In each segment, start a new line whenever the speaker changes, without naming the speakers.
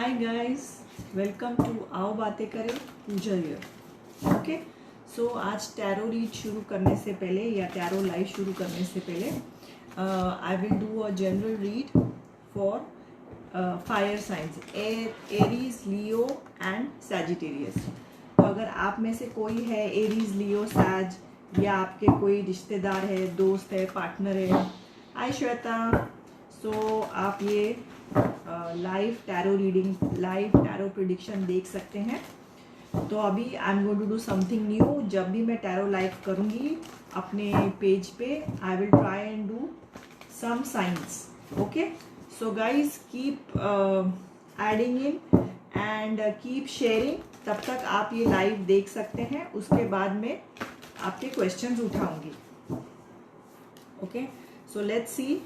Hi guys, welcome to आओ बातें करें पूजा हियर। ओके, सो आज टैरो रीड शुरू करने से पहले या टैरो लाइव शुरू करने से पहले I will do a general read for fire science Aries, Leo and Sagittarius. तो अगर आप में से कोई है एरीज, लियो, सैज या आपके कोई रिश्तेदार है, दोस्त है, पार्टनर है, हाय श्वेता। सो आप ये live tarot reading, live tarot prediction देख सकते हैं। तो अभी I am going to do something new. जब भी मैं टैरो लाइव करूँगी अपने पेज पे, I will try and do some signs. Okay, so guys keep adding in and keep sharing. तब तक आप ये लाइव देख सकते हैं, उसके बाद में आपके क्वेश्चंस उठाऊंगी। Okay, so let's see.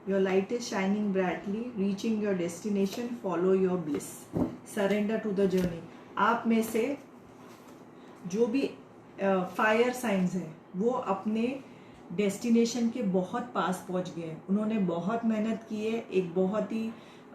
Your light is shining brightly, reaching your destination, follow your bliss, surrender to the journey। आप में से जो भी फायर साइंस है वो अपने डेस्टिनेशन के बहुत पास पहुंच गए हैं। उन्होंने बहुत मेहनत की है, एक बहुत ही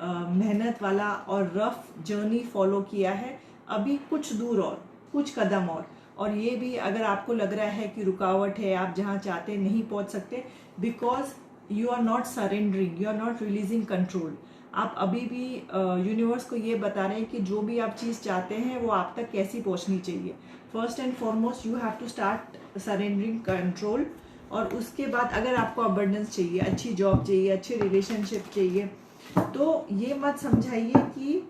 मेहनत वाला और रफ जर्नी फॉलो किया है। अभी कुछ दूर और कुछ कदम और ये भी अगर आपको लग रहा है कि रुकावट है, आप जहाँ चाहते नहीं पहुंच सकते, because you are not surrendering, you are not releasing control. आप अभी भी यूनिवर्स को ये बता रहे हैं कि जो भी आप चीज़ चाहते हैं वो आप तक कैसी पहुंचनी चाहिए। First and foremost you have to start surrendering control. और उसके बाद अगर आपको अबंडेंस चाहिए, अच्छी जॉब चाहिए, अच्छे रिलेशनशिप चाहिए, तो ये मत समझाइए कि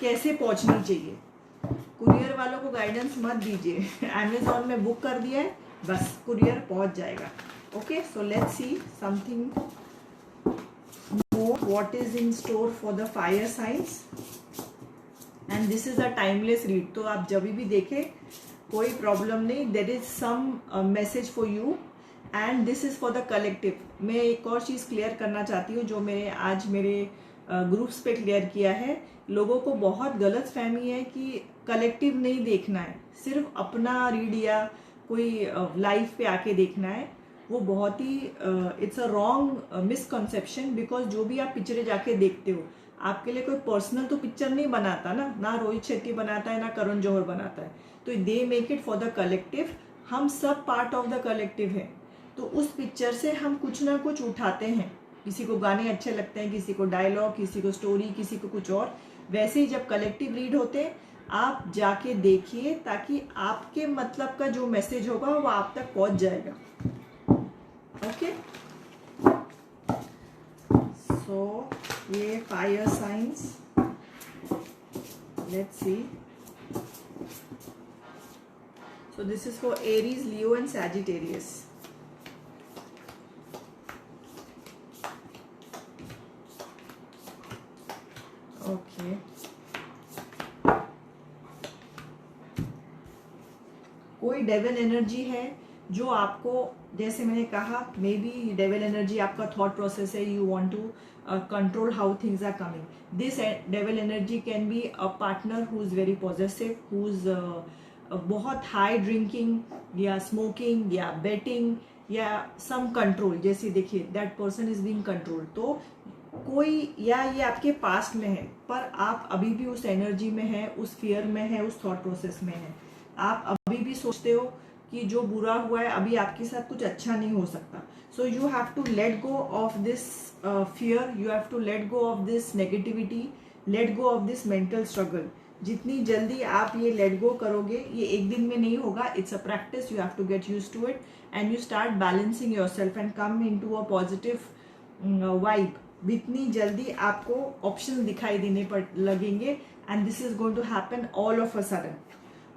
कैसे पहुंचनी चाहिए। कुरियर वालों को गाइडेंस मत दीजिए। अमेजोन में बुक कर दिया है, बस कुरियर पहुंच जाएगा। Okay, so let's see something more what is in store for the fire signs, and this is a timeless read। तो आप जब भी देखें कोई प्रॉब्लम नहीं, there is some message for you and this is for the collective। मैं एक और चीज़ क्लियर करना चाहती हूँ जो मैंने आज मेरे ग्रुप्स पे क्लियर किया है। लोगों को बहुत गलत फहमी है कि कलेक्टिव नहीं देखना है, सिर्फ अपना रीड या कोई लाइफ पे आके देखना है। वो बहुत ही it's a wrong misconception. Because जो भी आप पिक्चरें जाके देखते हो, आपके लिए कोई पर्सनल तो पिक्चर नहीं बनाता ना रोहित शेट्टी बनाता है, ना करण जौहर बनाता है। तो they make it for the collective. हम सब पार्ट ऑफ द कलेक्टिव है। तो उस पिक्चर से हम कुछ ना कुछ उठाते हैं। किसी को गाने अच्छे लगते हैं, किसी को डायलॉग, किसी को स्टोरी, किसी को कुछ और। वैसे ही जब कलेक्टिव रीड होते हैं, आप जाके देखिए ताकि आपके मतलब का जो मैसेज होगा वो आप तक पहुंच जाएगा। ओके, सो ये fire signs, let's see. So this is for Aries, Leo and Sagittarius. Okay, कोई डेविल एनर्जी है जो आपको, जैसे मैंने कहा, मे बी डेविल एनर्जी आपका थॉट प्रोसेस है। You want to control how things are coming. This devil energy can be a partner who is very positive, who is बहुत हाई ड्रिंकिंग या स्मोकिंग या बेटिंग या some control. जैसे देखिए that person is being control. तो कोई, या ये आपके पास्ट में है पर आप अभी भी उस एनर्जी में है, उस फियर में है, उस थॉट प्रोसेस में है। आप अभी भी सोचते हो कि जो बुरा हुआ है अभी आपके साथ कुछ अच्छा नहीं हो सकता। So you have to let go of this fear, you have to let go of this negativity, let go of this mental struggle. जितनी जल्दी आप ये लेट गो करोगे, ये एक दिन में नहीं होगा, it's a practice. You have to get used to it and you start balancing yourself and come into a positive vibe. जितनी जल्दी आपको ऑप्शन दिखाई देने पर लगेंगे, and this is going to happen all of a sudden.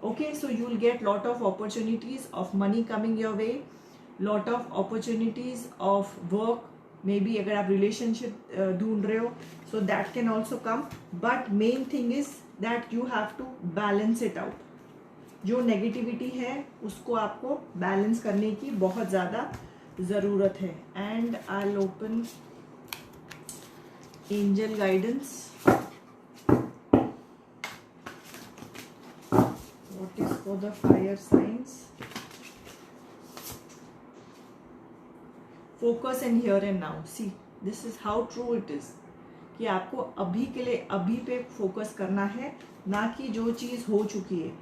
Okay, so you will get lot of opportunities of money coming your way, lot of opportunities of work, maybe अगर आप relationship ढूंढ रहे हो, so that can also come, but main thing is that you have to balance it out। जो negativity है उसको आपको balance करने की बहुत ज़्यादा ज़रूरत है। and I'll open angel guidance। What is for the fire signs? Focus in here and now. See, this is how true it is कि आपको अभी के लिए अभी पे फोकस करना है, ना कि जो चीज़ हो चुकी है।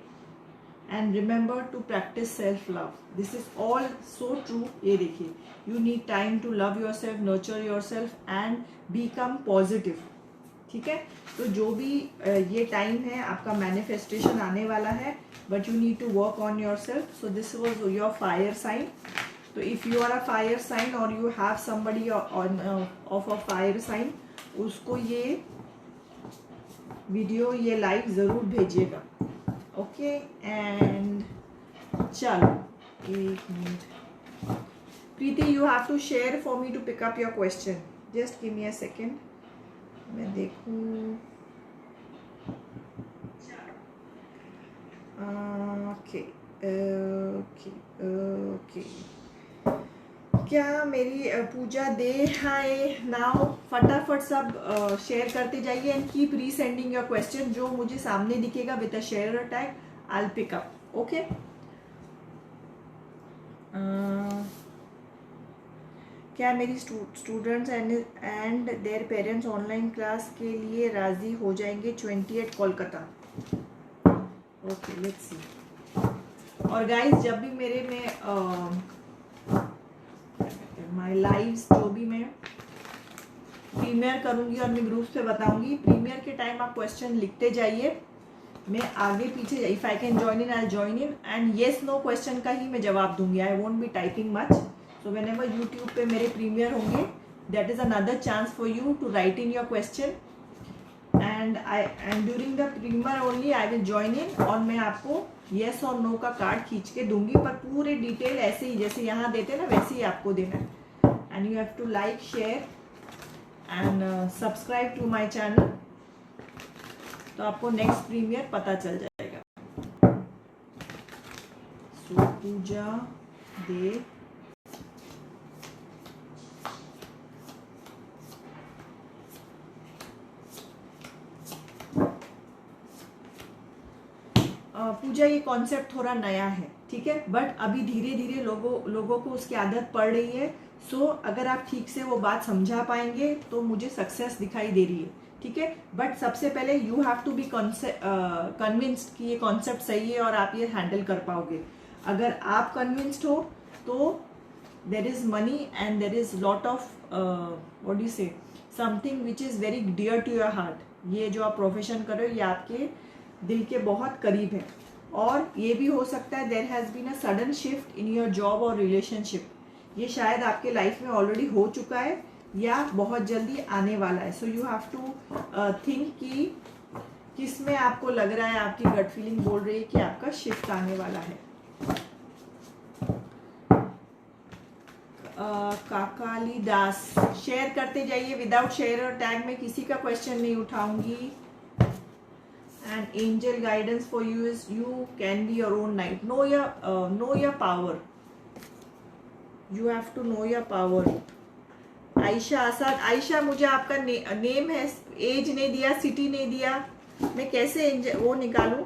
And remember to practice self love, this is also true. ये देखिए, you need time to love yourself, nurture yourself and become positive. ठीक है, तो जो भी ये टाइम है आपका मैनिफेस्टेशन आने वाला है, but you need to work on yourself. So this was your fire sign. तो if you are a fire sign और you have somebody of a fire sign, उसको ये वीडियो, ये लाइव ज़रूर भेजिएगा। ओके, एंड चलो 1 minute. Preeti, you have to share for me to pick up your question. Just give me a second, मैं देखूँ। Okay okay okay, क्या मेरी पूजा दे हाय नाउ? फटाफट सब शेयर करते जाइए and keep resending your question. जो मुझे सामने दिखेगा with a share tag, I will pick up. Okay, क्या मेरी students and their parents online class के लिए राजी हो जाएंगे 28 कोलकाता? Okay, let's see. और गाइस, जब भी मेरे में माय लाइव्स जो भी मैं प्रीमियर करूंगी और मैं ग्रुप्स पे बताऊंगी, प्रीमियर के टाइम आप क्वेश्चन लिखते जाइए, मैं आगे पीछे, if I can join in I join in, and yes no question का ही मैं जवाब दूंगी। I won't be typing much. So whenever YouTube पे मेरे प्रीमियर होंगे, that is another chance for you to write in your question, and during the premiere only I will join in, और मैं आपको येस और no का card खींच के दूंगी, पर पूरे डिटेल ऐसे ही जैसे यहाँ देते हैं ना, वैसे ही आपको देना है। And you have to like, share and subscribe to my channel, तो आपको नेक्स्ट प्रीमियर पता चल जाएगा। सो पूजा दे, पूजा, ये कॉन्सेप्ट थोड़ा नया है, ठीक है, बट अभी धीरे धीरे लोगों को उसकी आदत पड़ रही है। सो अगर आप ठीक से वो बात समझा पाएंगे तो मुझे सक्सेस दिखाई दे रही है, ठीक है। बट सबसे पहले you have to be convinced कि ये कॉन्सेप्ट सही है और आप ये हैंडल कर पाओगे। अगर आप कन्विंस्ड हो तो there is money and there is lot of what do you say, something which is very dear to your heart. ये जो आप प्रोफेशन कर रहे हो, ये आपके दिल के बहुत करीब है। और ये भी हो सकता है there has been a sudden shift in your job और रिलेशनशिप, ये शायद आपके लाइफ में ऑलरेडी हो चुका है या बहुत जल्दी आने वाला है। So you have to think कि किस में आपको लग रहा है, आपकी गट फीलिंग बोल रही है कि आपका शिफ्ट आने वाला है। काकाली दास, शेयर करते जाइए, विदाउट शेयर और टैग में किसी का क्वेश्चन नहीं उठाऊंगी। And angel guidance for you is you can be your own knight. Know your power. You have to know your power. Ayesha Asad, Ayesha मुझे आपका नेम है, एज नहीं दिया, सिटी नहीं दिया, मैं कैसे वो निकालूं?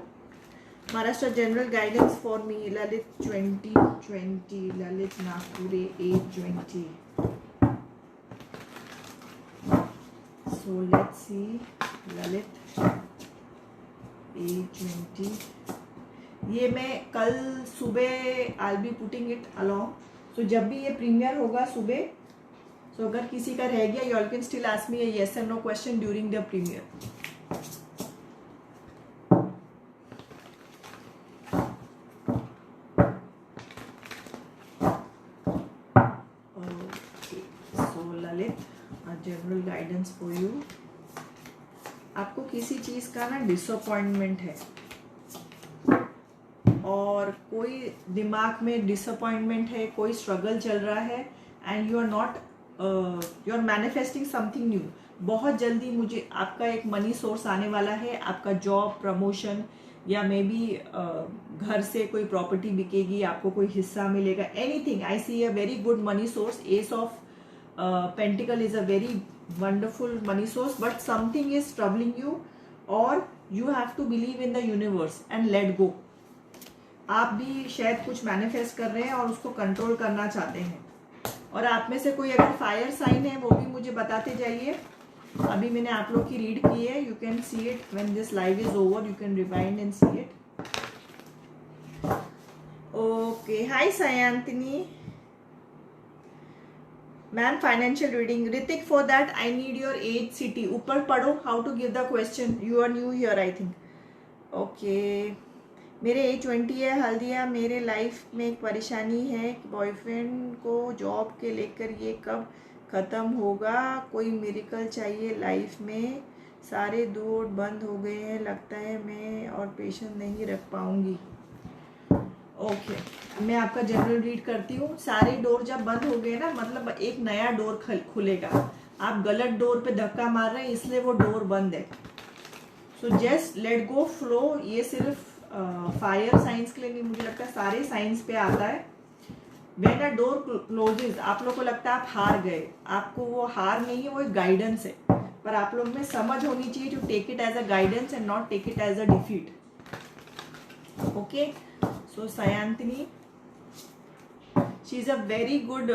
Maharashtra general guidance for me, Lalit 2020, Lalit Nagpure age 20. So let's see, Lalit A20, ये मैं कल सुबह I be putting it along. So जब भी ये प्रीमियर होगा सुबह, सो अगर किसी का रह गया, you all can still ask me yes and no question during the premiere. Okay, so Lalit, general guidance for you. आपको किसी चीज का ना डिसअपॉइंटमेंट है, और कोई दिमाग में डिसअपॉइंटमेंट है, कोई स्ट्रगल चल रहा है, and you are manifesting something new. बहुत जल्दी मुझे आपका एक मनी सोर्स आने वाला है, आपका जॉब, प्रमोशन, या मे बी घर से कोई प्रॉपर्टी बिकेगी, आपको कोई हिस्सा मिलेगा, anything. I see a very good money source. Ace of pentacle is a very wonderful money source, but something is troubling you, or you have to believe in the universe and let go. आप भी शायद कुछ manifest कर रहे हैं और उसको control करना चाहते हैं। और आप में से कोई अगर फायर साइन है, वो भी मुझे बताते जाइए। अभी मैंने आप लोग की रीड की है, you can see it when this live is over, you can rewind and see it. Okay, hi Sayantini ma'am. Financial reading Ritik, for that I need your age, city. ऊपर पढ़ो how to give the question. You are new here I think. Okay, मेरे age 20 है. हल्दिया, मेरे life में एक परेशानी है, boyfriend को जॉब के लेकर. ये कब ख़त्म होगा? कोई मिरेकल चाहिए लाइफ में. सारे डोर बंद हो गए हैं, लगता है मैं और पेशेंस नहीं रख पाऊंगी. ओके, मैं आपका जनरल रीड करती हूँ. सारे डोर जब बंद हो गए ना, मतलब एक नया डोर खुलेगा. आप गलत डोर पे धक्का मार रहे हैं, इसलिए वो डोर बंद है. So just let go, flow. ये सिर्फ फायर साइंस के लिए नहीं, मुझे लगता है सारे साइंस पे आता है. व्हेन अ डोर क्लोजेज, आप लोग को लगता है आप हार गए. आपको वो हार नहीं है, वो एक गाइडेंस है. पर आप लोग में समझ होनी चाहिए to take it as a guidance and not take it as a defeat. Okay, so Sayantini, she is a very good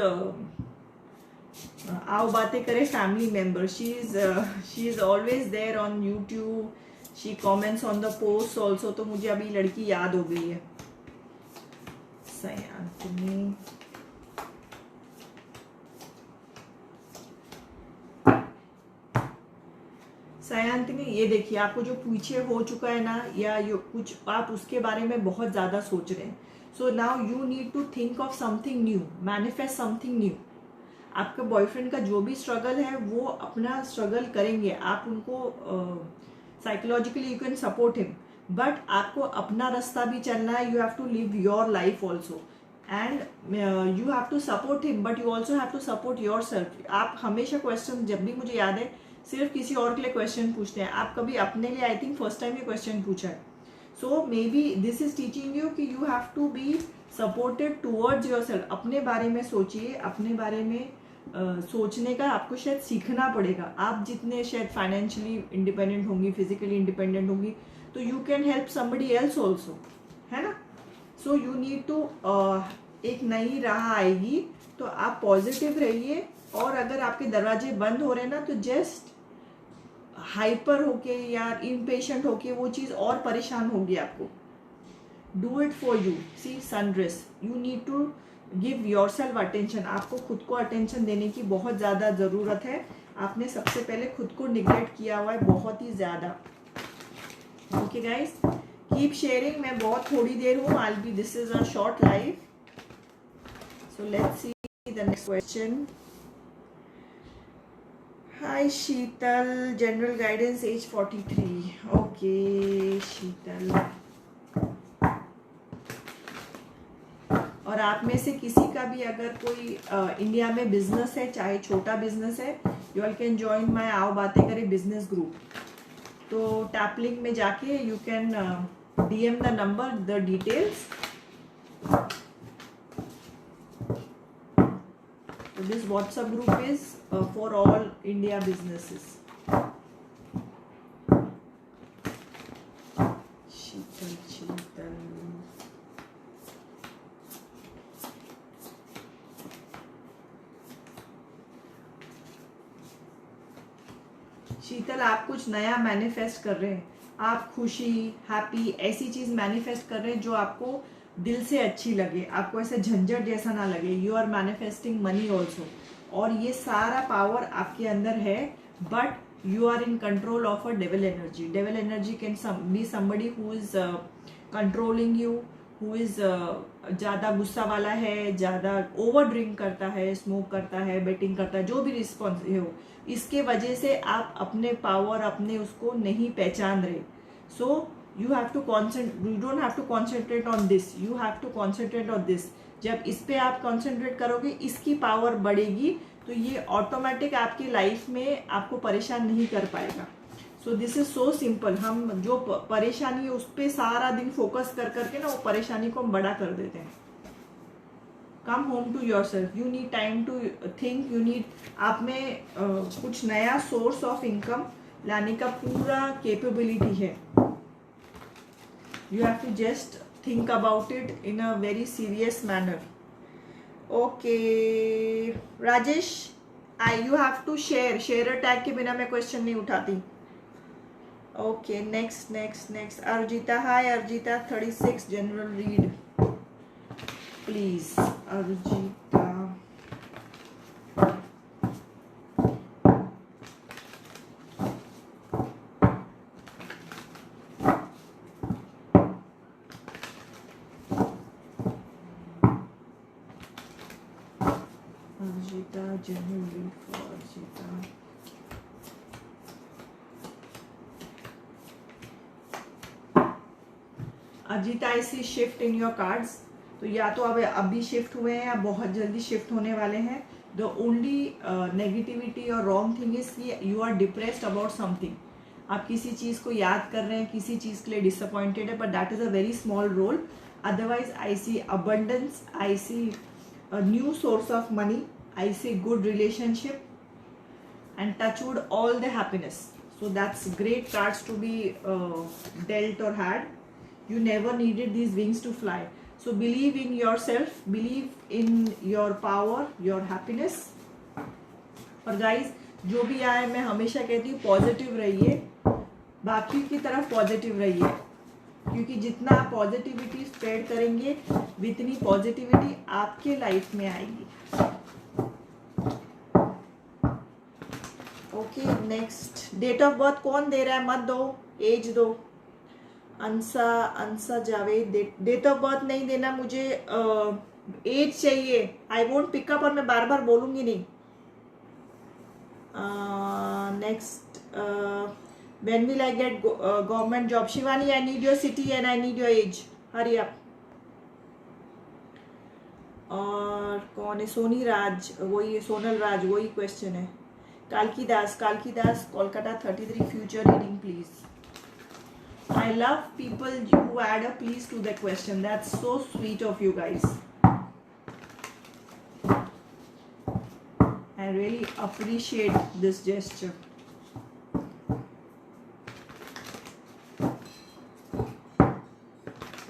आओ बातें करें family member. She is always there on YouTube. She comments on the post also. तो मुझे अभी लड़की याद हो गई है. सायंतिनी, सायंतिनी, ये देखिए, आपको जो पीछे हो चुका है ना, या कुछ आप उसके बारे में बहुत ज़्यादा सोच रहे हैं. So now you need to think of something new, manifest something new. आपके बॉयफ्रेंड का जो भी स्ट्रगल है, वो अपना स्ट्रगल करेंगे. आप उनको psychologically you can support him, but आपको अपना रास्ता भी चलना है. You have to live your life also, and you have to support him, but you also have to support yourself. आप हमेशा क्वेश्चन, जब भी मुझे याद है, सिर्फ किसी और के लिए क्वेश्चन पूछते हैं. आप कभी अपने लिए, आई थिंक फर्स्ट टाइम ये क्वेश्चन पूछा है. So maybe this is teaching you कि you have to be supported towards yourself. अपने बारे में सोचिए, अपने बारे में सोचने का आपको शायद सीखना पड़ेगा. आप जितने शायद फाइनेंशियली इंडिपेंडेंट होंगी, फिजिकली इंडिपेंडेंट होंगी, तो you can help somebody else also, है ना. सो यू नीड टू, एक नई राह आएगी, तो आप पॉजिटिव रहिए. और अगर आपके दरवाजे बंद हो रहे हैं ना, तो जस्ट हाइपर होके या इम्पेशेंट होके वो चीज़ और परेशान होगी आपको. Do it for you. See सनरेस, you need to give yourself attention. आपको खुद को अटेंशन देने की बहुत ज़्यादा ज़रूरत है. आपने सबसे पहले खुद को निग्लेक्ट किया हुआ है बहुत ही ज़्यादा. Okay guys, keep sharing. मैं बहुत थोड़ी देर हूँ, I be, this is a short life. So let's see the next question. Hi Sheetal, general guidance age 43. Okay Sheetal, और आप में से किसी का भी अगर कोई इंडिया में बिजनेस है, चाहे छोटा बिजनेस है, you all can join my आओ बातें करें बिजनेस ग्रुप. तो टैप लिंक में जाके you can DM the number, the details. This WhatsApp group is for all India businesses. शीतल, शीतल, आप कुछ नया मैनिफेस्ट कर रहे हैं. आप खुशी, हैप्पी, ऐसी चीज मैनिफेस्ट कर रहे हैं जो आपको दिल से अच्छी लगे, आपको ऐसे झंझट जैसा ना लगे. You are manifesting money also, और ये सारा पावर आपके अंदर है. But you are in control of a devil energy. Devil energy can be somebody who is controlling you, who is ज़्यादा गुस्सा वाला है, ज़्यादा ओवर ड्रिंक करता है, स्मोक करता है, बेटिंग करता है, जो भी रिस्पॉन्स हो. इसके वजह से आप अपने पावर, अपने उसको नहीं पहचान रहे. सो you have to concentrate, you don't have to concentrate on this, you have to concentrate on this. जब इस पे आप concentrate करोगे, इसकी पावर बढ़ेगी, तो ये ऑटोमेटिक आपकी लाइफ में आपको परेशान नहीं कर पाएगा. सो दिस इज सो सिंपल. हम जो परेशानी है उस पर सारा दिन फोकस कर करके ना, वो परेशानी को हम बड़ा कर देते हैं. Come home to yourself. You need time to think. You need, आप में कुछ नया सोर्स ऑफ इनकम लाने का पूरा कैपेबिलिटी है. You have to just think about it in a very serious manner. Okay, Rajesh, you have to share tag के बिना मैं क्वेश्चन नहीं उठाती. Okay, next next next. Arjita, hi Arjita. 36 general read please. Arjita, general read for Arjita. Arjita, I see shift in your cards. तो या तो अब अभी शिफ्ट हुए हैं या बहुत जल्दी शिफ्ट होने वाले हैं. द ओनली नेगेटिविटी और रॉन्ग थिंग इज कि you are depressed about something. आप किसी चीज़ को याद कर रहे हैं, किसी चीज़ के लिए डिसअपॉइंटेड है, but that is a very small role. Otherwise I see abundance, I see new source of money, I see good relationship and touch wood all the happiness. So that's great cards to be dealt or had. You never needed these wings to fly. So believe in yourself, believe in your power, your happiness. और guys, जो भी आए मैं हमेशा कहती हूँ positive रहिए, बाकी की तरफ पॉजिटिव रहिए, क्योंकि जितना आप पॉजिटिविटी स्प्रेड करेंगे उतनी पॉजिटिविटी आपके लाइफ में आएगी. Okay, next. Date of birth कौन दे रहा है? मत दो, एज दो. Ansa Javed, date of birth नहीं देना मुझे, एज चाहिए. आई वोंट पिकअप, और मैं बार बार बोलूंगी नहीं. Next, when will I gate government job? Shivani, I need your city and I need your as. Hurry up. और कौन है? सोनी राज, वही सोनल राज, वही क्वेश्चन है. कालकी दास, Kolkata 33 future reading please. I love people who add a please to the question. That's so sweet of you guys. I really appreciate this gesture.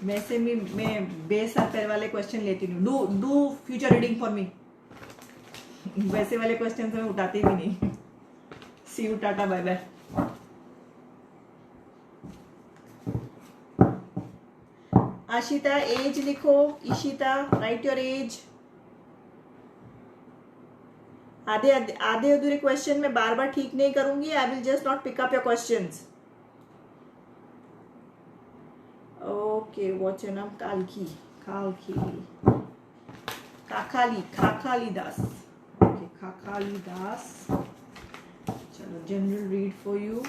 वैसे मैं बेसर पैर वाले क्वेश्चन लेती नहीं. Do future reading for me. वैसे वाले क्वेश्चन मैं उठाती भी नहीं. See you, Tata, bye bye. Ashita, age लिखो. Ishita, write your age. आधे अधूरे क्वेश्चन में बार बार ठीक नहीं करूंगी. I will just not pick up your questions. Okay, what's your नाम? खाखाली दास. ओके, खाखाली दास. चलो, जनरल रीड फॉर यू.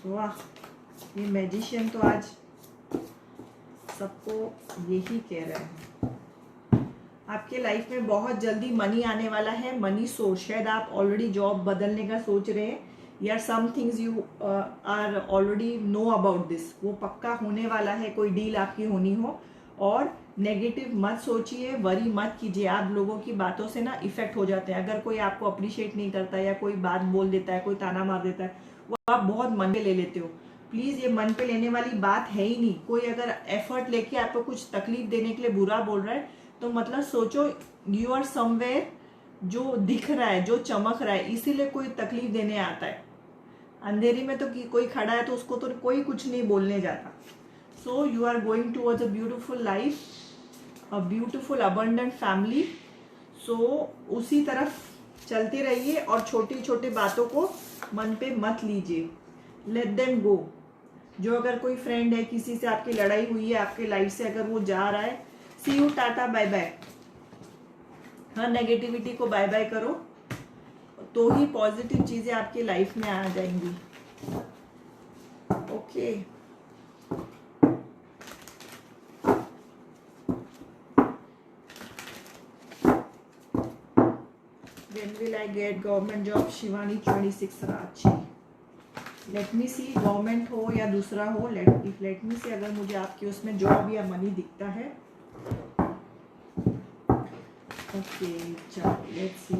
वाह, ये मैजिशियन तो आज सबको यही कह रहे हैं. आपके लाइफ में बहुत जल्दी मनी आने वाला है. मनी सोर्स, शायद आप ऑलरेडी जॉब बदलने का सोच रहे हैं, या some things you are already know about this. वो पक्का होने वाला है. कोई डील आपकी होनी हो. और नेगेटिव मत सोचिए, वरी मत कीजिए. आप लोगों की बातों से ना इफेक्ट हो जाते हैं. अगर कोई आपको अप्रिशिएट नहीं करता, या कोई बात बोल देता है, कोई ताना मार देता है, वो आप बहुत मन पे ले लेते हो. प्लीज, ये मन पे लेने वाली बात है ही नहीं. कोई अगर एफर्ट लेके आपको कुछ तकलीफ देने के लिए बुरा बोल रहा है, तो मतलब सोचो यू आर समवेयर जो दिख रहा है, जो चमक रहा है, इसीलिए कोई तकलीफ देने आता है. अंधेरी में तो कोई खड़ा है तो उसको तो कोई कुछ नहीं बोलने जाता. So you are going towards a beautiful life, a beautiful abundant family. So उसी तरफ चलते रहिए, और छोटी छोटी बातों को मन पे मत लीजिए. Let them go. जो अगर कोई फ्रेंड है, किसी से आपकी लड़ाई हुई है आपके लाइफ से, अगर वो जा रहा है, see you, Tata, bye bye. हर नेगेटिविटी को बाय बाय करो, तो ही पॉजिटिव चीजें आपकी लाइफ में आ जाएंगी. Okay, when will I get government job? Shivani 26 Ranchi. Let me see, government हो या दूसरा हो. लेट मी सी, अगर मुझे आपकी उसमें जॉब या मनी दिखता है. ओके, चलो, let's see.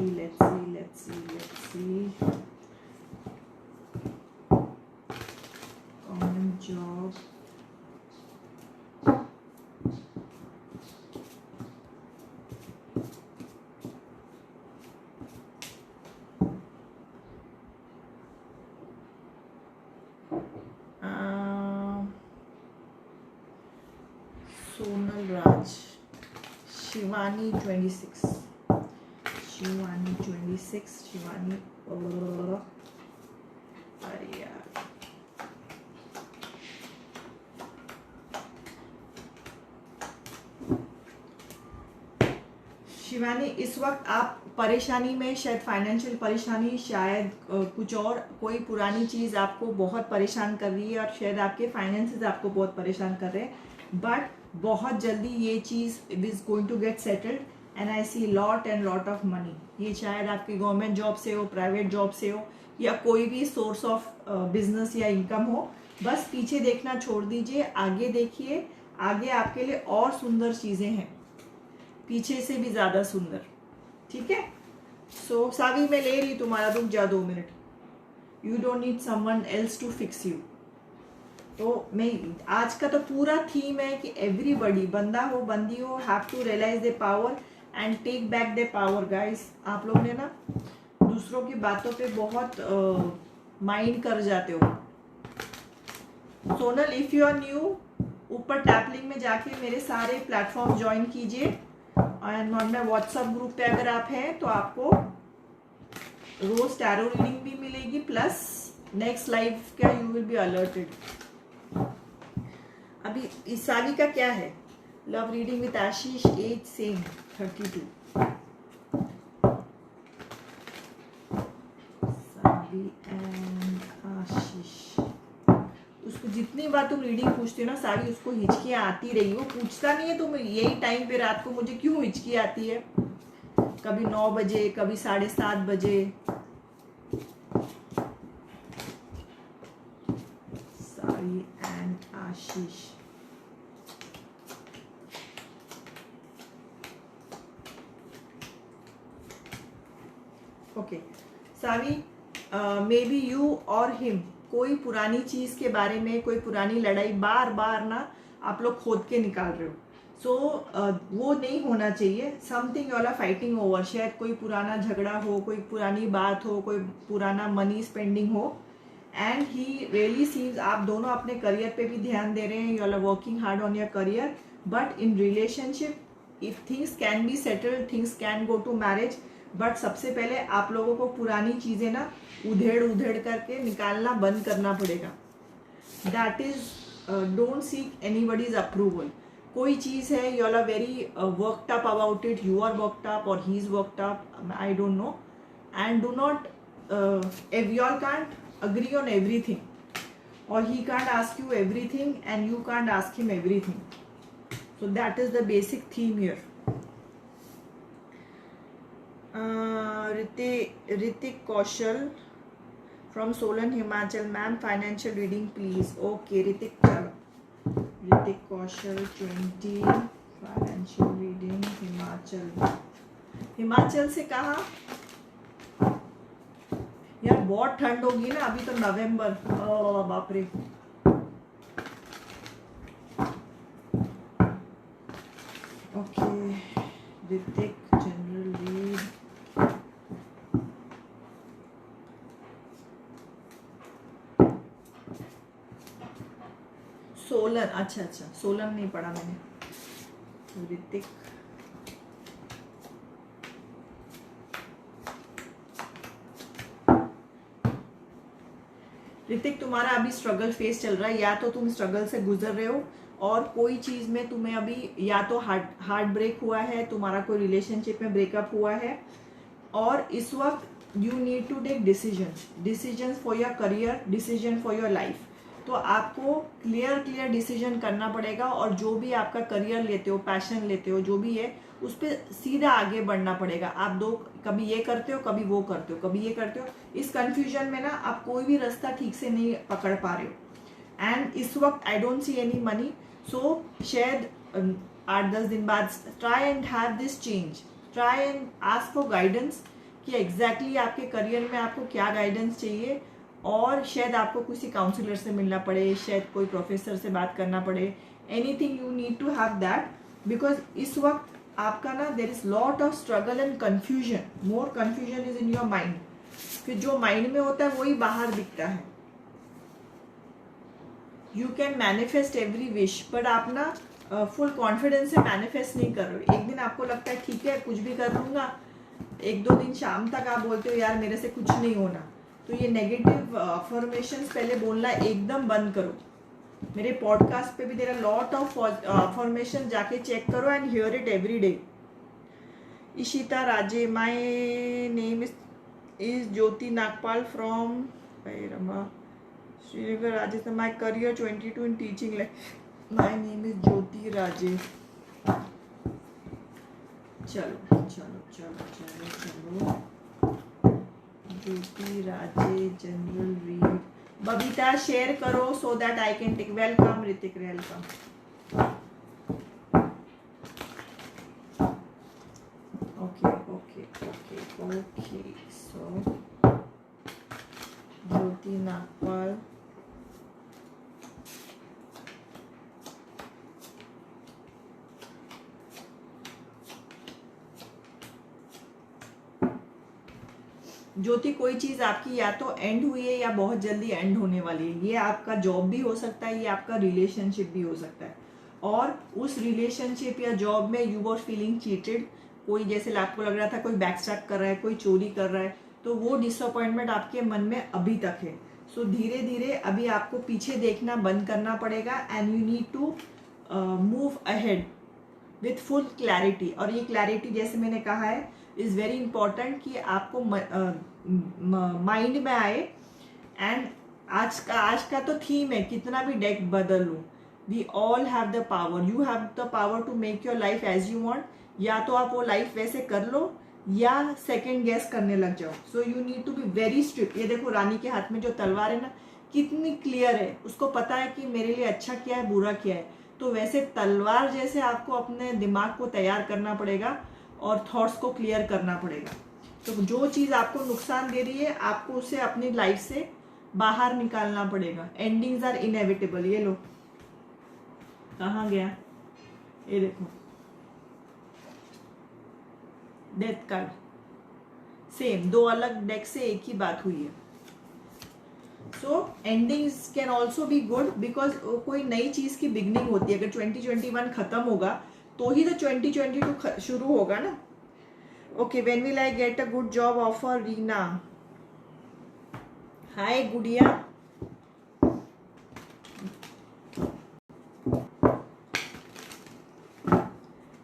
Government job. Sonal Raj, Shivani 26, Shivani 26, Shivani, अरे यार शिवानी, इस वक्त आप परेशानी में, शायद फाइनेंशियल परेशानी, शायद कुछ और कोई पुरानी चीज़ आपको बहुत परेशान कर रही है, और शायद आपके फाइनेंसेस आपको बहुत परेशान कर रहे हैं, बट बहुत जल्दी ये चीज़ is going to get settled and I see lot and lot of money. ये शायद आपकी गवर्नमेंट जॉब से हो, प्राइवेट जॉब से हो, या कोई भी सोर्स ऑफ बिजनेस या इनकम हो। बस पीछे देखना छोड़ दीजिए, आगे देखिए, आगे आपके लिए और सुंदर चीज़ें हैं, पीछे से भी ज्यादा सुंदर। ठीक है, सो सावी मैं ले रही तुम्हारा, रुक जा 2 minute. You don't need someone else to fix you. तो मैं आज का तो पूरा थीम है कि एवरीबडी, बंदा हो बंदी हो, have to realise the power and take back the power. Guys, आप लोग ने ना दूसरों की बातों पे बहुत माइंड कर जाते हो। Sonal, if you are new, ऊपर टैप लिंक में जाके मेरे सारे प्लेटफॉर्म ज्वाइन कीजिए, एंड मैं व्हाट्सएप ग्रुप पे अगर आप हैं तो आपको रोज टैरो रीडिंग भी मिलेगी, प्लस नेक्स्ट लाइव का यू विल बी अलर्टेड। अभी इस सावी का क्या है? Love reading with Ashish, age same 32। Savi and Ashish, उसको जितनी बार तुम रीडिंग पूछते हो ना सारी, उसको हिचकियाँ आती रही। वो पूछता नहीं है तुम यही टाइम पे रात को मुझे क्यों हिचकी आती है, कभी 9 बजे, कभी 7:30 बजे। Savi and Ashish, okay Savi, maybe you और हिम, कोई पुरानी चीज के बारे में, कोई पुरानी लड़ाई बार बार ना आप लोग खोद के निकाल रहे हो। सो वो नहीं होना चाहिए। Something you are fighting over, शायद कोई पुराना झगड़ा हो, कोई पुरानी बात हो, कोई पुराना मनी स्पेंडिंग हो, एंड ही रियली सीम्स आप दोनों अपने करियर पे भी ध्यान दे रहे हैं, you are working hard on your career, but in relationship if things can be settled, things can go to marriage, but सबसे पहले आप लोगों को पुरानी चीजें ना उधेड़ उधेड़ करके निकालना बंद करना पड़ेगा। That is don't seek anybody's approval. कोई चीज है, you are very worked up about it, you are worked up और he is worked up, I don't know, and do not, you all can't agree on everything, or he can't ask you everything and you can't ask him everything. So that is the basic theme here. Ritik Kaushal from Solan, Himachal, ma'am, financial reading please. Okay Ritik, chalo, Ritik Kaushal 20, financial reading, Himachal। Himachal से कहा यार, बहुत ठंड होगी ना, अभी तो नवंबर, बाप रे। Okay Hrithik, general read, Solan, अच्छा अच्छा, सोलन नहीं पढ़ा मैंने। ऋतिक, ऋतिक तुम्हारा अभी स्ट्रगल फेस चल रहा है, या तो तुम स्ट्रगल से गुजर रहे हो, और कोई चीज में तुम्हें अभी या तो हार्ट ब्रेक हुआ है, तुम्हारा कोई रिलेशनशिप में ब्रेकअप हुआ है, और इस वक्त you need to take decision for your career, decision for your life. तो आपको क्लियर डिसीजन करना पड़ेगा, और जो भी आपका करियर लेते हो, पैशन लेते हो, जो भी है उस पर सीधा आगे बढ़ना पड़ेगा। आप दो, कभी ये करते हो, कभी वो करते हो, कभी ये करते हो, इस कंफ्यूजन में ना आप कोई भी रास्ता ठीक से नहीं पकड़ पा रहे हो। एंड इस वक्त I don't see any money, so शायद 8-10 दिन बाद try and have this change, try and ask for guidance कि एग्जैक्टली आपके करियर में आपको क्या गाइडेंस चाहिए, और शायद आपको किसी काउंसलर से मिलना पड़े, शायद कोई प्रोफेसर से बात करना पड़े, anything you need to have that, because इस वक्त आपका ना there is lot of struggle and confusion, more confusion is in your mind. फिर जो माइंड में होता है वही बाहर दिखता है। You can manifest every wish, but आप ना फुल कॉन्फिडेंस से मैनिफेस्ट नहीं कर रहे हो। एक दिन आपको लगता है ठीक है कुछ भी कर लूंगा, एक दो दिन शाम तक आप बोलते हो यार मेरे से कुछ नहीं होना। तो ये नेगेटिव अफर्मेशंस पहले बोलना एकदम बंद करो। मेरे पॉडकास्ट पे भी there are lot of affirmation, जाके चेक करो and hear it every day. Ishita Raje, my name is Jyoti Nagpal from Rama Shrinagar Rajasthan, my career 22 in teaching, my name is Jyoti Raje. चलो चलो चलो चलो चलो, Jyoti Raje general read. Babita share करो so that I can take. Welcome Hrithik, welcome. Okay okay okay okay, so Jyoti Nagpal, Jyoti कोई चीज आपकी या तो एंड हुई है या बहुत जल्दी एंड होने वाली है। ये आपका जॉब भी हो सकता है, ये आपका रिलेशनशिप भी हो सकता है। और उस रिलेशनशिप या जॉब में यू वर फीलिंग चीटेड, कोई जैसे आपको लग रहा था कोई बैकस्टैप कर रहा है, कोई चोरी कर रहा है, तो वो डिसअपॉइंटमेंट आपके मन में अभी तक है। सो धीरे धीरे अभी आपको पीछे देखना बंद करना पड़ेगा and you need to move ahead with full clarity. और ये क्लैरिटी जैसे मैंने कहा है इज वेरी इंपॉर्टेंट कि आपको माइंड में आए। एंड आज का तो थीम है कितना भी डेक बदल लूं, we all have the power, you have the power to make your life as you want. या तो आप वो लाइफ वैसे कर लो या सेकंड गेस करने लग जाओ। So you need to be very strict. ये देखो रानी के हाथ में जो तलवार है ना, कितनी क्लियर है, उसको पता है कि मेरे लिए अच्छा क्या है बुरा क्या है। तो वैसे तलवार जैसे आपको अपने दिमाग को तैयार करना पड़ेगा और थॉट्स को क्लियर करना पड़ेगा। तो जो चीज आपको नुकसान दे रही है आपको उसे अपनी लाइफ से बाहर निकालना पड़ेगा। Endings are inevitable. ये लो कहाँ गया, ये देखो डेथ कार्ड, सेम दो अलग डेक से एक ही बात हुई है। So endings can also be good because कोई नई चीज की बिगनिंग होती है। अगर 2021 खत्म होगा तो ही तो 2022 शुरू होगा ना। Okay, when will I get a good job offer, Reena. Hi Gudiya,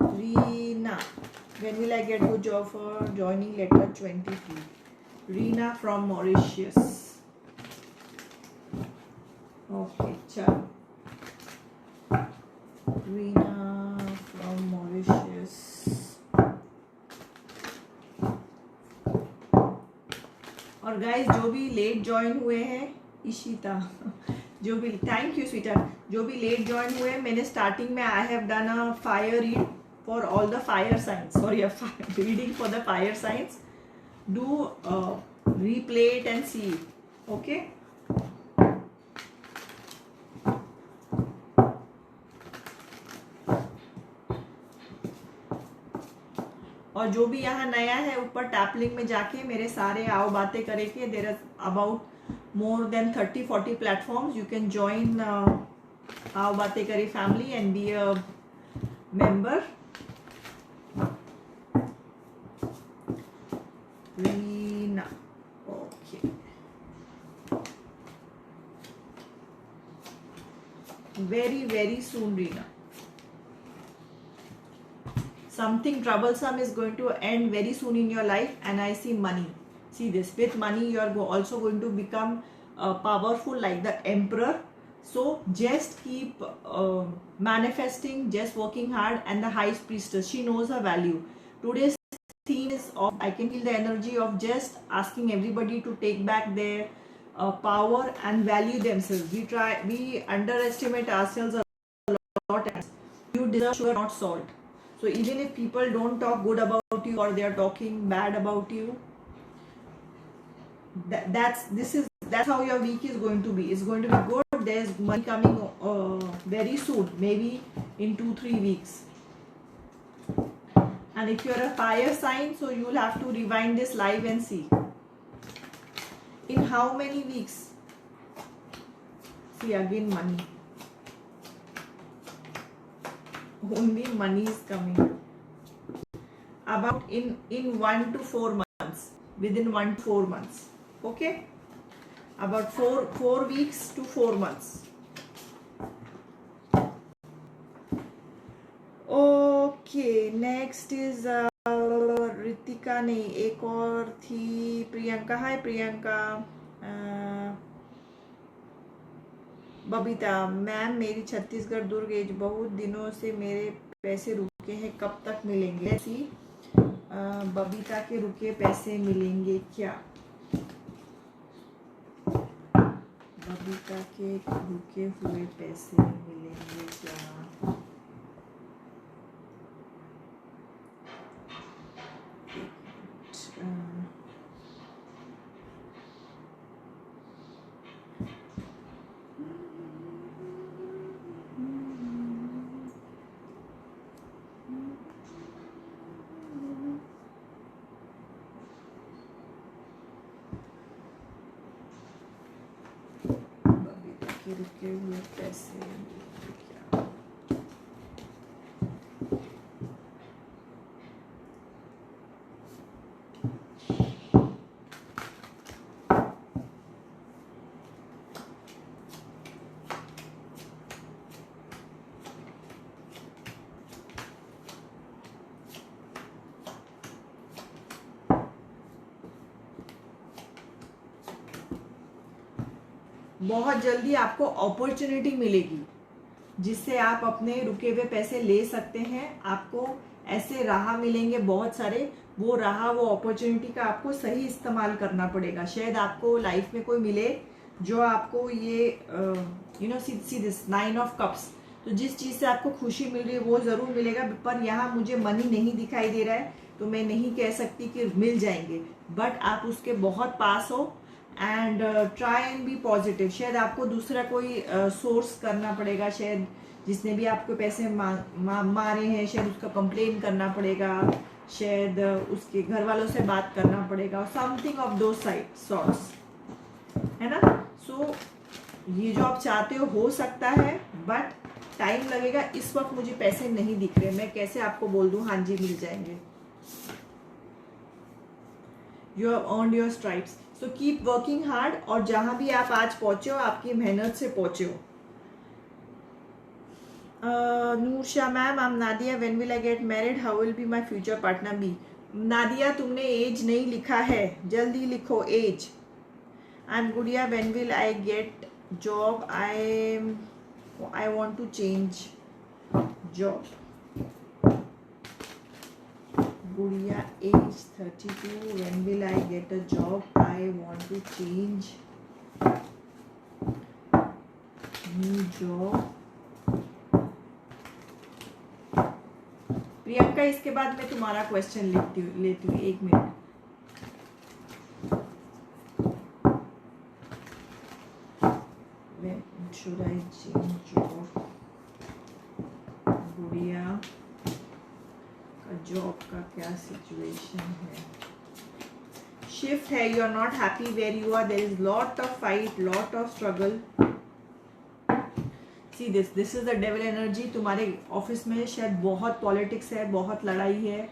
Reena, when will I get good job for joining letter 23? Reena from Mauritius. Okay, चलो, रीना from Mauritius. और गाइस जो भी लेट ज्वाइन हुए हैं, इशिता जो भी, थैंक यू स्वीटर, जो भी लेट ज्वाइन हुए, मैंने स्टार्टिंग में I have done a fire read for all the fire signs, sorry, reading for the fire signs. Do replay it and see it, okay? और जो भी यहाँ नया है ऊपर टैप लिंक में जाके मेरे सारे आओ बातें करे के, there are about more than 30-40 platforms, you can join आओ बातें करे family and be a member. Reena, okay. Very soon, Reena. Something troublesome is going to end very soon in your life, and I see money. See this, with money you are also going to become powerful like the emperor. So just keep manifesting, just working hard. And the high priestess, she knows her value. Today's theme is of, I can feel the energy of just asking everybody to take back their power and value themselves. We underestimate ourselves a lot. You deserve sugar, not salt. So even if people don't talk good about you or they are talking bad about you, that's how your week is going to be. It's going to be good. There's money coming very soon, maybe in 2-3 weeks. And if you're a fire sign, so you'll have to rewind this live and see. In how many weeks? See again money. only money is coming. About in 1 to 4 months, within 1 to 4 months. Okay, about 4 weeks to 4 months. Okay, next is Ritika नहीं, एक और थी प्रियंका. हाय Priyanka. Babita ma'am, मेरी छत्तीसगढ़ दुर्ग as, बहुत दिनों से मेरे पैसे रुके हैं, कब तक मिलेंगे? ऐसी बबीता के रुके पैसे मिलेंगे क्या? बबीता के रुके हुए पैसे मिलेंगे क्या? रुके हुए पैसे क्या? बहुत जल्दी आपको अपॉर्चुनिटी मिलेगी जिससे आप अपने रुके हुए पैसे ले सकते हैं. आपको ऐसे राह मिलेंगे बहुत सारे. वो राह, वो अपॉर्चुनिटी का आपको सही इस्तेमाल करना पड़ेगा. शायद आपको लाइफ में कोई मिले जो आपको ये सी दिस 9 ऑफ कप्स, तो जिस चीज से आपको खुशी मिल रही है वो जरूर मिलेगा. पर यहाँ मुझे मनी नहीं दिखाई दे रहा है, तो मैं नहीं कह सकती कि मिल जाएंगे, बट आप उसके बहुत पास हो. And try and be positive. शायद आपको दूसरा कोई सोर्स करना पड़ेगा. शायद जिसने भी आपको पैसे मारे हैं, शायद उसका कंप्लेन करना पड़ेगा. शायद उसके घर वालों से बात करना पड़ेगा. समथिंग ऑफ दो साइड सॉर्ट्स, है ना. सो ये जो आप चाहते हो सकता है, बट टाइम लगेगा. इस वक्त मुझे पैसे नहीं दिख रहे, मैं कैसे आपको बोल दूं हाँ जी मिल जाएंगे. You have earned your stripes, so keep working hard. और जहां भी आप आज पहुंचे हो, आपकी मेहनत से पहुंचे हो. Noorsha ma'am, I am Nadia, when will I get married, how will be my future partner be? Nadia, तुमने एज नहीं लिखा है, जल्दी लिखो age. I am Gudiya, when will I get job, I want to change job. Gudiya, age 32, when will I get a job? I want to change new job. Priyanka, इसके बाद मैं तुम्हारा क्वेश्चन लेती हूँ. 1 मिनट. When should I change job? Gudiya, job का क्या situation है? शिफ्ट है. You are not happy where you are. There is lot of fight, lot of struggle. See this is the devil energy. तुम्हारे ऑफिस में शायद बहुत पॉलिटिक्स है, बहुत लड़ाई है,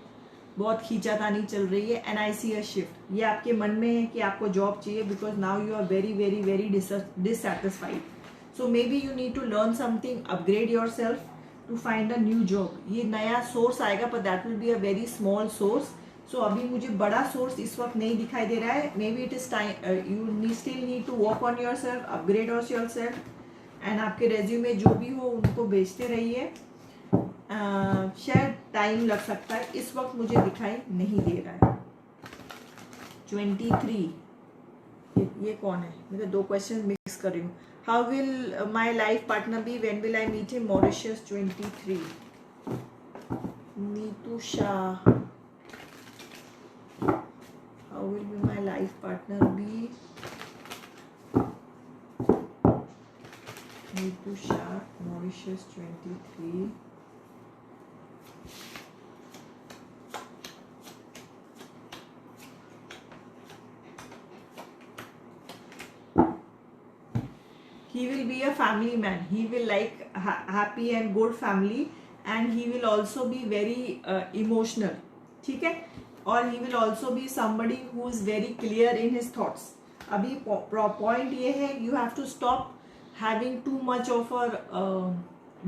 बहुत खींचातानी चल रही है. And I see a shift. ये आपके मन में है कि आपको जॉब चाहिए, because now you are very very very dissatisfied. So maybe you need to learn something, upgrade yourself to find a new job. ये नया सोर्स आएगा, पर that will be a very small source. So अभी मुझे बड़ा source इस वक्त नहीं दिखाई दे रहा है. Maybe it is time, you still need to work on yourself, upgrade yourself. And आपके रेज्यूमे जो भी हो उनको भेजते रहिए. शायद टाइम लग सकता है, इस वक्त मुझे दिखाई नहीं दे रहा है. 23, ये कौन है? मैं तो 2 क्वेश्चन मिक्स कर रही हूँ. How will my life partner be? When will I meet him? Mauritius 23. Neetu Shah. How will be my life partner be? Neetu Shah, Mauritius 23. He will be a family man. He will like happy and good family, and he will also be very emotional. ठीक है, और he will also be somebody who is very clear in his thoughts. अभी point ये है, you have to stop having too much of a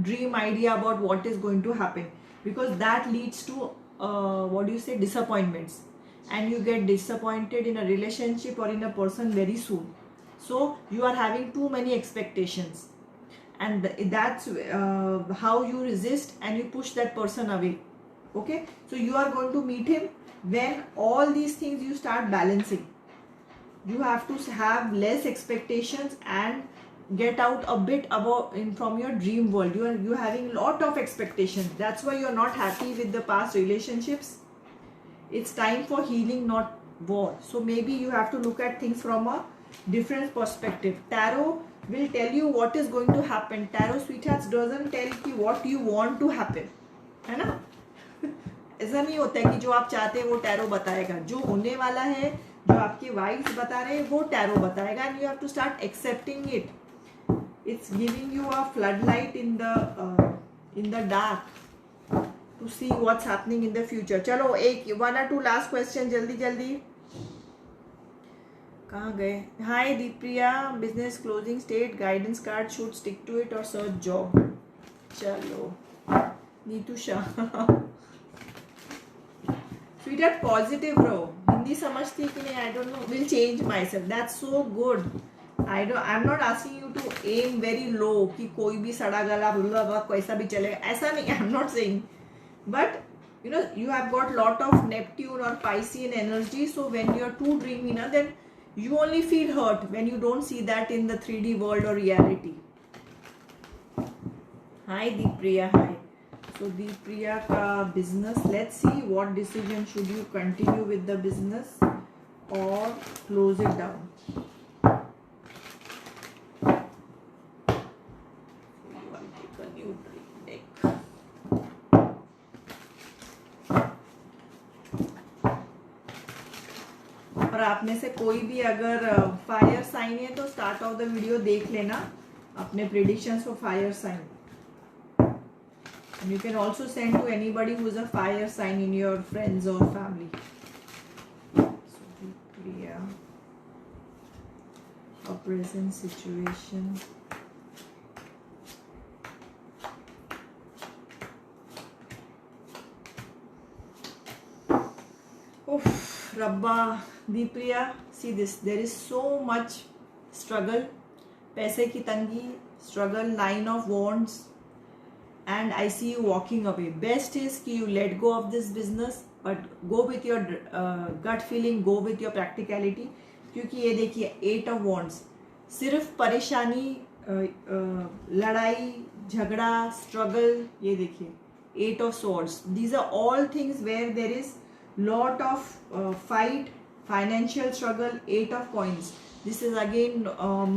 dream idea about what is going to happen, because that leads to what do you say, disappointments, and you get disappointed in a relationship or in a person very soon. So you are having too many expectations, and that's how you resist and you push that person away. Okay, so you are going to meet him when all these things you start balancing. You have to have less expectations and get out a bit about from your dream world. You are having lot of expectations, that's why you are not happy with the past relationships. It's time for healing, not war. So maybe you have to look at things from a different perspective. Tarot will tell you what is going to happen. Tarot sweethearts doesn't tell you what you want to happen, है ना? ऐसा नहीं होता है कि जो आप चाहते हैं वो टैरो बताएगा. जो होने वाला है, जो आपके वाइब्स बता रहे हैं, वो टैरो बताएगा, and you have to start accepting it. It's giving you a flood light in the dark to see what's happening in the future. चलो एक 1 or 2 लास्ट क्वेश्चन जल्दी जल्दी. कहाँ गए? Hi Deepriya, business closing state, guidance card, should stick to it और search job. चलो Neetu Shah, sweetheart positive रहो. हिंदी समझती कि नहीं I don't know. Will change myself, that's so good. I am not asking you to am very low कि कोई भी सड़ा गला बुला कैसा भी चलेगा, ऐसा नहीं. आई am not saying, but you know, you have got lot of Neptune or Piscean energy, so when you are too dreamy na, then you only feel hurt when you don't see that in the 3D world or reality. Hi Deepriya, hi. So Deepriya ka business, let's see what decision should you continue with the business or close it down. I'll take a new deck. और आप में से कोई भी अगर fire sign है तो start of the video देख लेना अपने predictions for fire sign. You can also send to anybody who is a fire sign in your friends और फैमिली. A present situation. रब्बा Deepriya, see this, there is so much struggle, पैसे की तंगी, struggle, 9 of Wands, and I see you walking away. Best is कि you let go of this business, but go with your gut feeling, go with your practicality. क्योंकि ये देखिए 8 of Wands, सिर्फ परेशानी, लड़ाई झगड़ा, स्ट्रगल. ये देखिए 8 of Swords. These are all things where there is lot of fight, financial struggle. 8 of Coins, this is again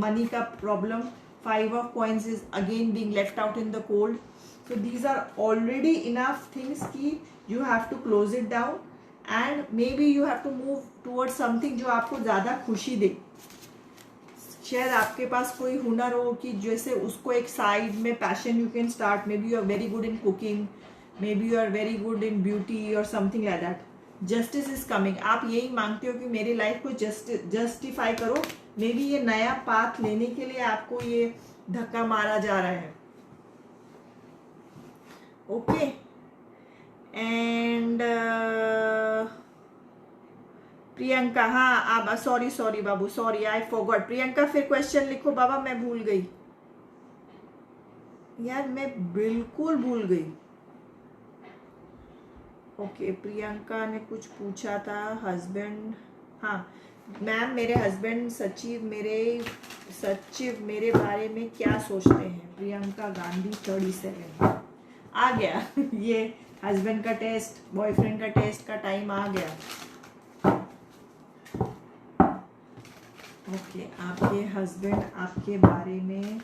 money ka problem. 5 of Coins is again being left out in the cold. So these are already enough things ki you have to close it down, and maybe you have to move towards something जो आपको ज़्यादा खुशी दे. शायद आपके पास कोई हुनर हो कि जैसे उसको एक साइड में passion you can start. Maybe you are very good in cooking, maybe you are very good in beauty और something like that. Justice is coming. आप यही मांगते हो कि मेरी लाइफ को जस्टिफाई करो. मे बी ये नया पाथ लेने के लिए आपको ये धक्का मारा जा रहा है. ओके, एंड प्रियंका, हाँ आप sorry Babu, sorry I forgot. Priyanka फिर क्वेश्चन लिखो बाबा, मैं भूल गई यार, मैं बिल्कुल भूल गई. ओके, प्रियंका ने कुछ पूछा था. हस्बैंड, हाँ मैम, मेरे हस्बैंड सचिव मेरे बारे में क्या सोचते हैं? प्रियंका गांधी 37 आ गया. ये हस्बैंड का टेस्ट, बॉयफ्रेंड का टेस्ट का टाइम आ गया. ओके, आपके हस्बैंड आपके बारे में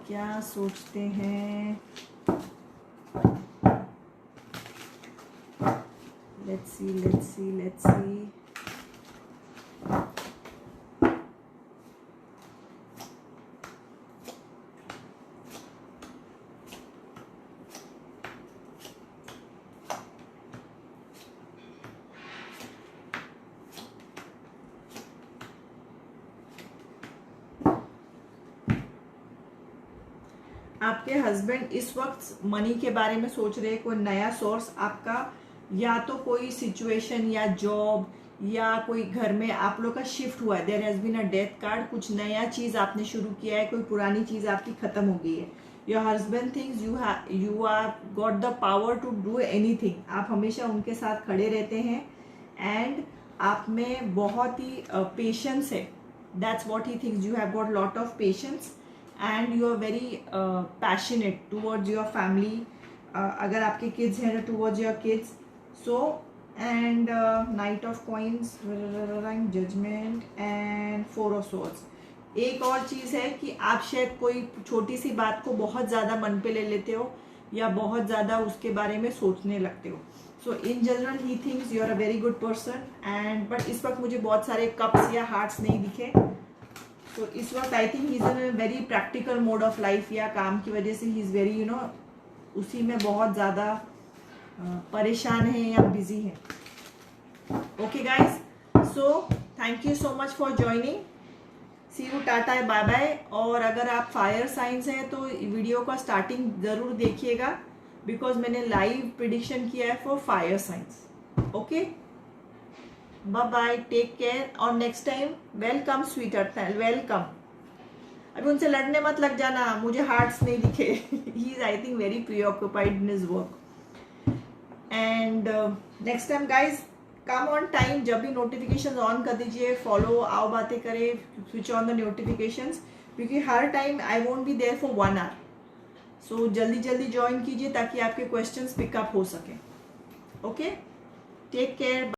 क्या सोचते हैं? let's see. आपके हस्बैंड इस वक्त मनी के बारे में सोच रहे हैं, कोई नया सोर्स आपका, या तो कोई सिचुएशन या जॉब या कोई घर में आप लोग का शिफ्ट हुआ है, there has been a death card, कुछ नया चीज आपने शुरू किया है, कोई पुरानी चीज आपकी खत्म हो गई है। Your husband thinks you are got the power to do anything, आप हमेशा उनके साथ खड़े रहते हैं एंड आप में बहुत ही पेशेंस है, that's what he thinks, you have got lot of patience and you are very passionate towards your family, अगर आपके किड्स हैं towards your kids, so and knight of coins, judgement and 4 of swords. एक और चीज़ है कि आप शायद कोई छोटी सी बात को बहुत ज़्यादा मन पे ले लेते हो या बहुत ज़्यादा उसके बारे में सोचने लगते हो। So in general he thinks you are a very good person and but इस वक्त मुझे बहुत सारे कप्स या हार्ट्स नहीं दिखे, तो इस वक्त I think he is in very practical mode of life, या काम की वजह से ही इज़ वेरी उसी में बहुत ज़्यादा परेशान है या बिजी है। Okay guys, so thank you so much for joining, see you, Tata, bye bye. और अगर आप फायर साइंस हैं तो वीडियो का स्टार्टिंग ज़रूर देखिएगा, बिकॉज मैंने लाइव प्रिडिक्शन किया है for fire science. Okay, bye bye, take care, और next time welcome sweet earth, welcome. अभी उनसे लड़ने मत लग जाना, मुझे हार्ट्स नहीं दिखे, he is I think very preoccupied in his work. And next time guys come on time, जब भी नोटिफिकेशन ऑन कर दीजिए, फॉलो, आओ बातें करें, स्विच ऑन द नोटिफिकेशंस, क्योंकि हर time I won't be there for 1 hour, so जल्दी जल्दी ज्वाइन कीजिए ताकि आपके क्वेश्चंस पिकअप हो सके। Okay, take care.